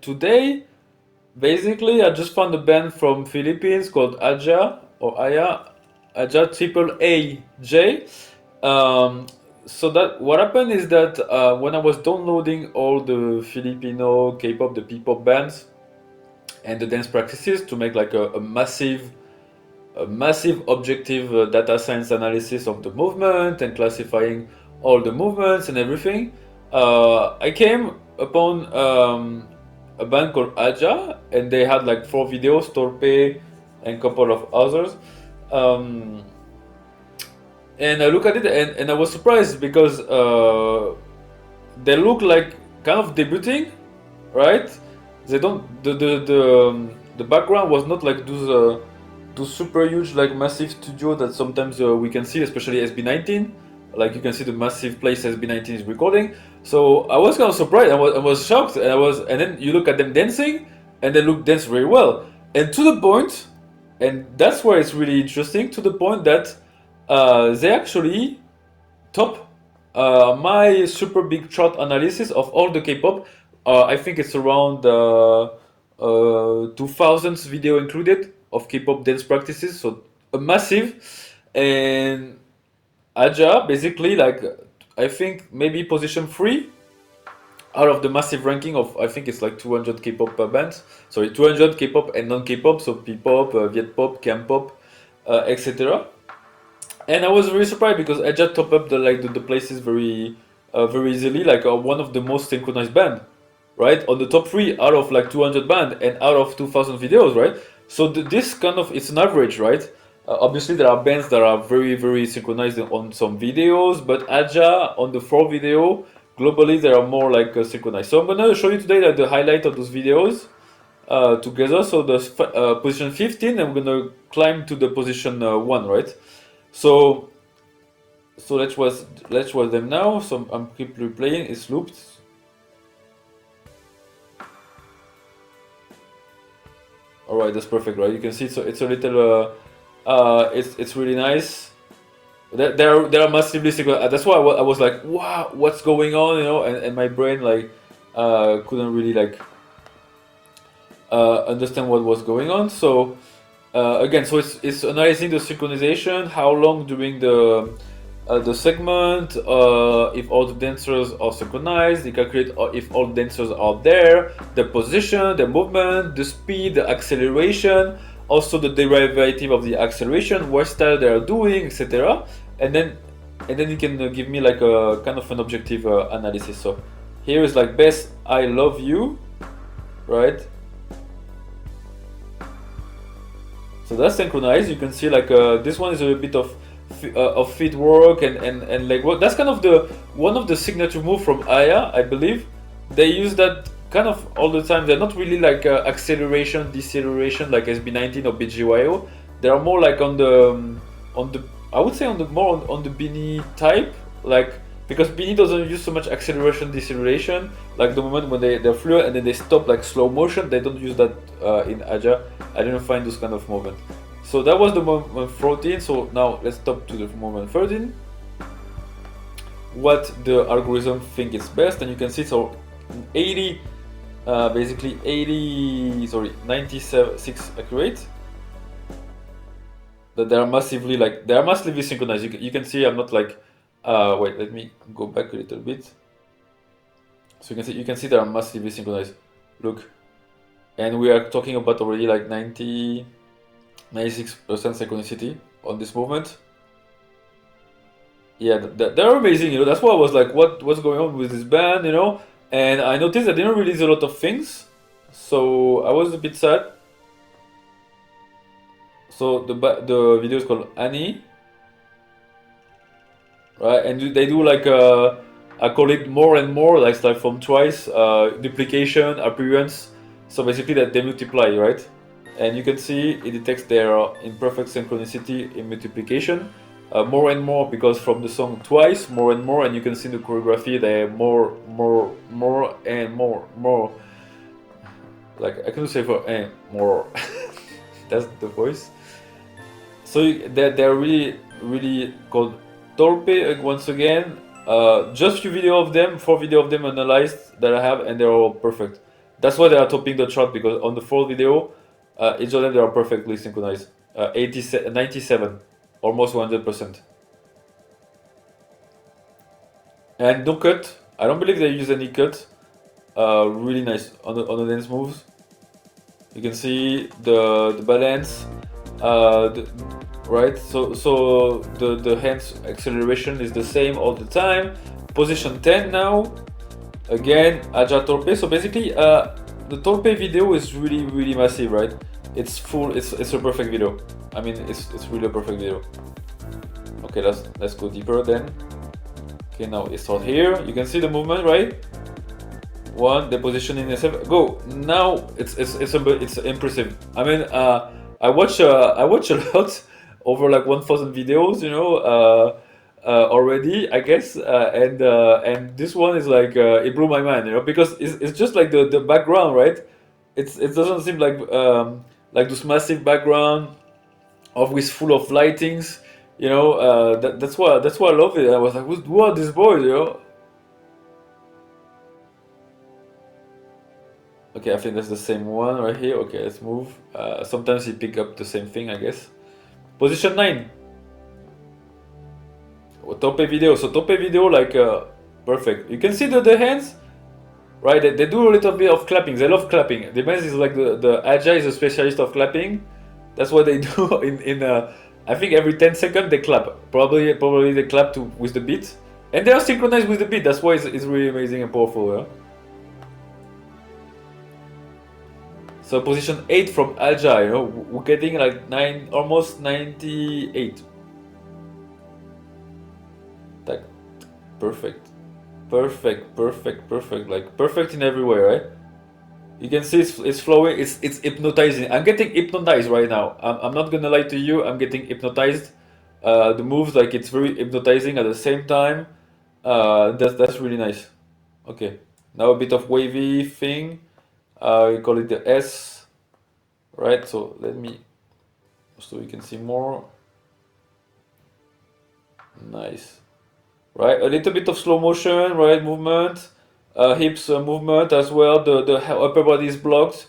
Today, basically, I just found a band from Philippines called AJAA or AJAA, AJAA Triple AJ. Um, so that what happened is that when I was downloading all the Filipino K-pop, the P-pop bands and the dance practices to make like a massive objective data science analysis of the movement and classifying all the movements and everything, I came upon a band called Aja, and they had like 4 videos, Torpe and a couple of others. Um, and I look at it and I was surprised because they look like kind of debuting, right? They don't the background was not like those super huge like massive studio that sometimes we can see, especially SB19. Like you can see the massive place SB19 is recording. So I was kind of surprised. I was shocked, and then you look at them dancing, and they look dance very well, and to the point, and that's where it's really interesting. To the point that they actually top my super big chart analysis of all the K-pop. I think it's around 2000 video included of K-pop dance practices, so a massive. And Aja basically like I think maybe position 3 out of the massive ranking of I think it's like 200 K-pop bands. Sorry, 200 K-pop and non-K-pop, so P-pop, Viet-pop, Cam-pop, etc. And I was very surprised because I just top up the places very easily, like one of the most synchronized band, right? On the top 3 out of like 200 band and out of 2000 videos, right? So this kind of it's an average, right? Obviously there are bands that are very synchronized on some videos, but Aja on the 4 video globally they are more like synchronized. So I'm gonna show you today like the highlight of those videos together. So the position 15, I'm gonna climb to the position 1, right? So let's watch them now. So I'm keep replaying. It's looped. All right, that's perfect, right? You can see it's a little it's really nice. They're massively synchronized. That's why I was like, wow, what's going on, you know? And my brain like couldn't really like understand what was going on. So again, so it's analyzing the synchronization, how long during the segment, if all the dancers are synchronized, they calculate if all the dancers are there, the position, the movement, the speed, the acceleration, also the derivative of the acceleration, what style they are doing, etc. And then you can give me like a kind of an objective analysis. So here is like best I love you, right? So that's synchronized. You can see like this one is a bit of feet work and leg work. That's kind of the one of the signature move from Aya, I believe. They use that kind of all the time. They're not really like acceleration, deceleration like SB19 or BGYO. They are more like on the I would say on the more on the Beanie type, like because Beanie doesn't use so much acceleration, deceleration. Like the moment when they're fluid and then they stop like slow motion, they don't use that in Aja. I didn't find this kind of movement. So that was the moment 14. So now let's stop to the moment 13. What the algorithm think is best, and you can see so 80, basically 80, sorry, 96 accurate. That they are massively synchronized. You can see I'm not like wait, let me go back a little bit. So you can see they are massively synchronized. Look, and we are talking about already like 96% synchronicity on this movement. Yeah, they're amazing, you know. That's why I was like, what's going on with this band, you know? And I noticed that they didn't release a lot of things, so I was a bit sad. So the video is called Annie, right? And they do like I call it more and more, like start from twice, duplication, appearance. So basically that they multiply, right? And you can see it detects their imperfect synchronicity in multiplication. More and more because from the song twice, more and more, and you can see the choreography they more and more. Like I can say for more. That's the voice. So they're really called Torpe once again. Just few video of them, 4 video of them analyzed that I have, and they're all perfect. That's why they are topping the chart, because on the fourth video, each of them they are perfectly synchronized. 97, almost 100%. And no cut. I don't believe they use any cut. Really nice on the dance moves. You can see the balance, right? So the hands acceleration is the same all the time. Position 10 now. Again, AJAA Torpe. So basically, the Torpe video is really massive, right? It's full. It's a perfect video. I mean, it's really a perfect video. Okay, let's go deeper then. Okay, now it's out here. You can see the movement, right? One, the positioning is go. Now it's impressive. I mean, I watch a lot over like 1,000 videos, you know, already, I guess, and this one is like it blew my mind, you know, because it's just like the background, right? It doesn't seem like this massive background of with full of lightings, you know. That's why I love it. I was like, who are these boys, you know? Okay, I think that's the same one right here. Okay, let's move. Sometimes he pick up the same thing, I guess. Position 9. Torpe video. So Torpe video, like, perfect. You can see the hands, right? They do a little bit of clapping. They love clapping. The band is like the AJAA is a specialist of clapping. That's what they do I think every 10 seconds they clap. Probably they clap with the beat. And they are synchronized with the beat. That's why it's really amazing and powerful, yeah? So position 8 from AJAA, you know, we're getting like almost 98. Like, perfect. Like, perfect in every way, right? You can see it's flowing, it's hypnotizing. I'm getting hypnotized right now. I'm not gonna lie to you, I'm getting hypnotized. The moves, like, it's very hypnotizing at the same time. That's really nice. Okay, now a bit of wavy thing. We call it the S, right? So so you can see more. Nice, right? A little bit of slow motion, right? Movement, hips movement as well. The upper body is blocked,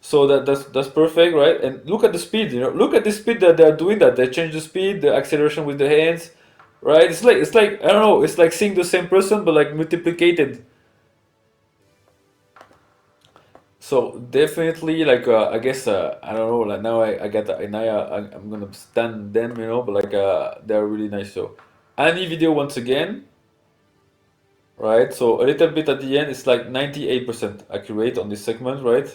so that's perfect, right? And look at the speed, you know. Look at the speed that they're doing. That they change the speed, the acceleration with the hands, right? It's like I don't know. It's like seeing the same person but like multiplicated. So definitely, like, I guess, I don't know, like, now I get I'm gonna stand them, you know, but like, they're really nice. So any video once again, right? So a little bit at the end, it's like 98% accurate on this segment, right?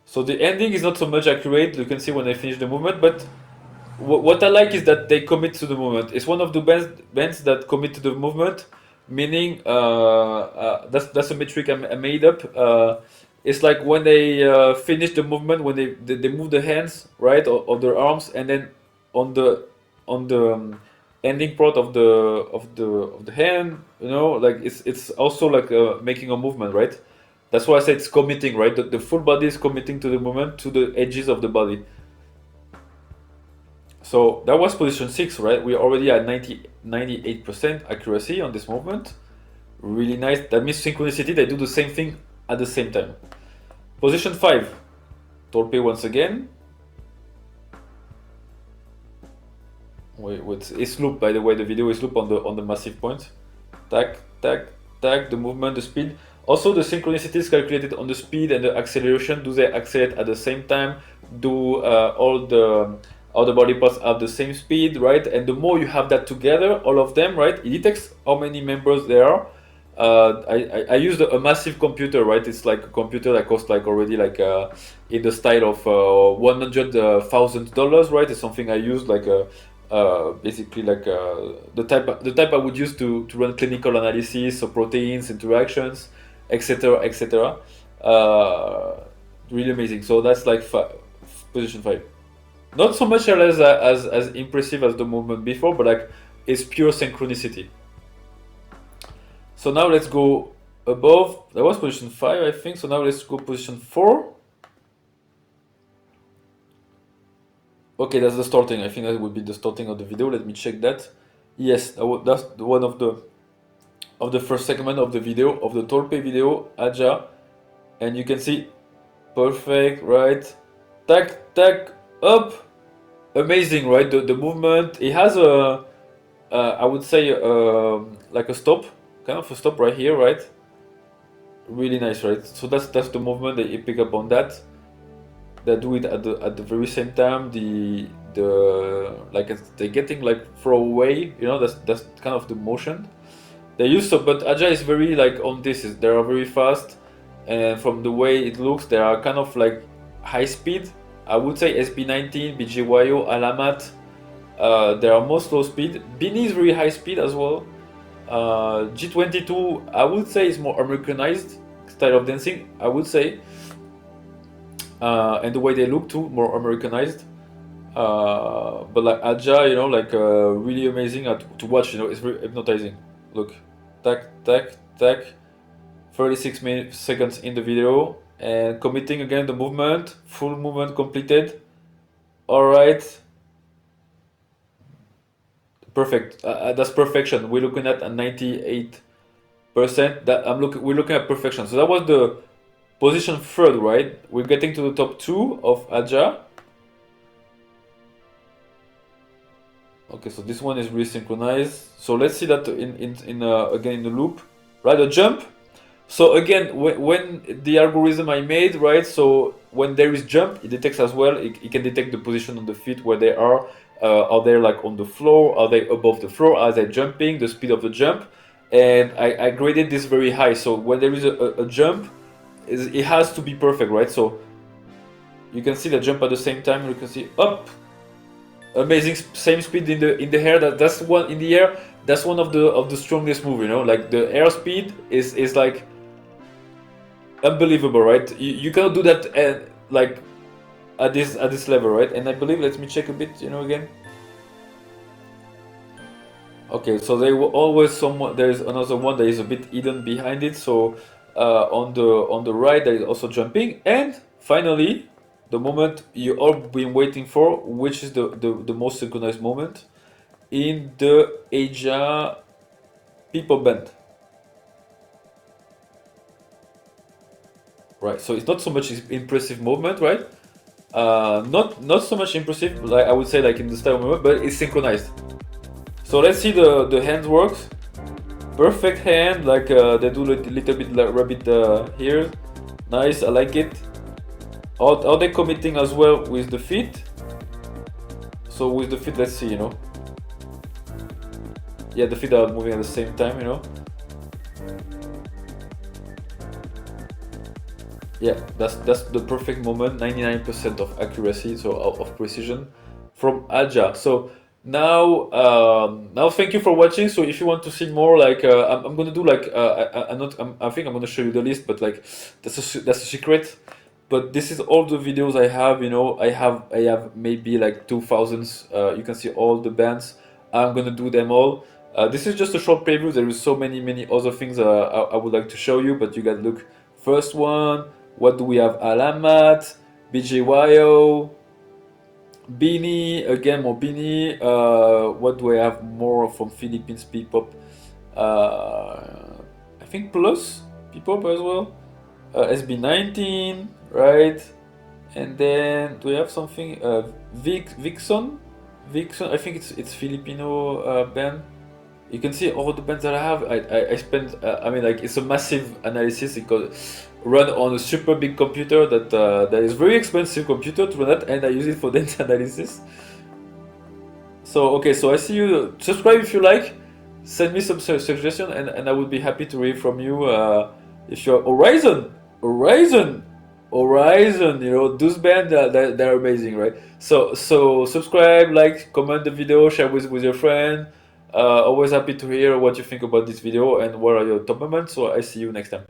So the ending is not so much accurate. You can see when I finish the movement, but what I like is that they commit to the movement. It's one of the bands that commit to the movement, meaning, that's a metric I made up. It's like when they finish the movement, when they move the hands, right, of their arms, and then on the ending part of the hand, you know, like, it's also like making a movement, right? That's why I say it's committing, right? The full body is committing to the movement, to the edges of the body. So that was position 6, right? We're already at 98% accuracy on this movement. Really nice. That means synchronicity, they do the same thing at the same time. Position 5, Torpe once again. Wait, it's loop, by the way, the video is loop on the massive point. Tac, tac, tac, the movement, the speed. Also, the synchronicity is calculated on the speed and the acceleration. Do they accelerate at the same time? Do all the body parts have the same speed, right? And the more you have that together, all of them, right? It detects how many members there are. I used a massive computer, right? It's like a computer that costs like already like in the style of $100,000, right? It's something I used like basically like the type I would use to run clinical analysis of proteins, interactions, etc., etc. Really amazing. So that's like position 5. Not so much as impressive as the movement before, but like it's pure synchronicity. So now let's go above. That was position 5, I think. So now let's go position 4. Okay, that's the starting. I think that would be the starting of the video. Let me check that. Yes, that's one of the first segment of the video, of the Torpe video, AJAA. and you can see perfect, right? Tack, tack, up. Amazing, right? The movement. It has a, I would say, like a stop, kind of a stop right here, right? Really nice, right? So that's the movement that you pick up on that. They do it at the very same time. The like they're getting like throw away. You know, that's kind of the motion they use. So, but AJAA is very like on this. They are very fast, and from the way it looks, they are kind of like high speed. I would say SB19, BGYO, Alamat. They are more slow speed. Bini is very high speed as well. G22, I would say, is more Americanized style of dancing. I would say, and the way they look too, more Americanized. But like AJAA, you know, like really amazing to watch. You know, it's very hypnotizing. Look, tack, tack, tack. 36 seconds in the video, and committing again the movement. Full movement completed. All right. Perfect. That's perfection. We're looking at a 98%. That we're looking at perfection. So that was the position third, right? We're getting to the top two of AJAA. Okay, so this one is really synchronized. So let's see that in again in the loop, right? A jump. So again, when the algorithm I made, right? So when there is jump, it detects as well. It can detect the position on the feet where they are. Are they like on the floor? Are they above the floor? Are they jumping? The speed of the jump, and I graded this very high. So when there is a jump, it has to be perfect, right? So you can see the jump at the same time. You can see up, amazing, same speed in the air. That's one in the air. That's one of the strongest move. You know, like the air speed is like unbelievable, right? You cannot do that like at this level, right? And I believe, let me check a bit, you know, again. Okay, so they will always somewhat. There is another one that is a bit hidden behind it. So on the right, there is also jumping, and finally, the moment you all been waiting for, which is the most synchronized moment in the AJAA PPop band. Right, so it's not so much impressive movement, right? Not so much impressive, like I would say, like in the style movement, but it's synchronized. So let's see the hand works. Perfect hand, like they do a little bit like rabbit here. Nice, I like it. Are they committing as well with the feet? So with the feet, let's see, you know. Yeah, the feet are moving at the same time, you know. Yeah, that's the perfect moment, 99% of accuracy, so of precision from AJAA. So now thank you for watching. So if you want to see more, like I'm gonna do like I think I'm gonna show you the list, but like that's a secret. But this is all the videos I have. You know, I have maybe like 2,000. You can see all the bands. I'm gonna do them all. This is just a short preview. There is so many other things I would like to show you, but you gotta look. First one. What do we have? Alamat, BJYO, Bini, again more Bini. What do I have more from Philippines PPop? I think Plus PPop as well. SB19, right? And then do we have something? Vixon? Vixon, I think it's Filipino band. You can see all the bands that I have. I spent, I mean, like, it's a massive analysis. It got run on a super big computer that is very expensive computer to run that, and I use it for data analysis. So okay, so I see you. Subscribe if you like. Send me some suggestion, and I would be happy to hear from you. If you're Horizon, you know, those bands they're amazing, right? So subscribe, like, comment the video, share with your friend. Always happy to hear what you think about this video and what are your top moments. So I see you next time.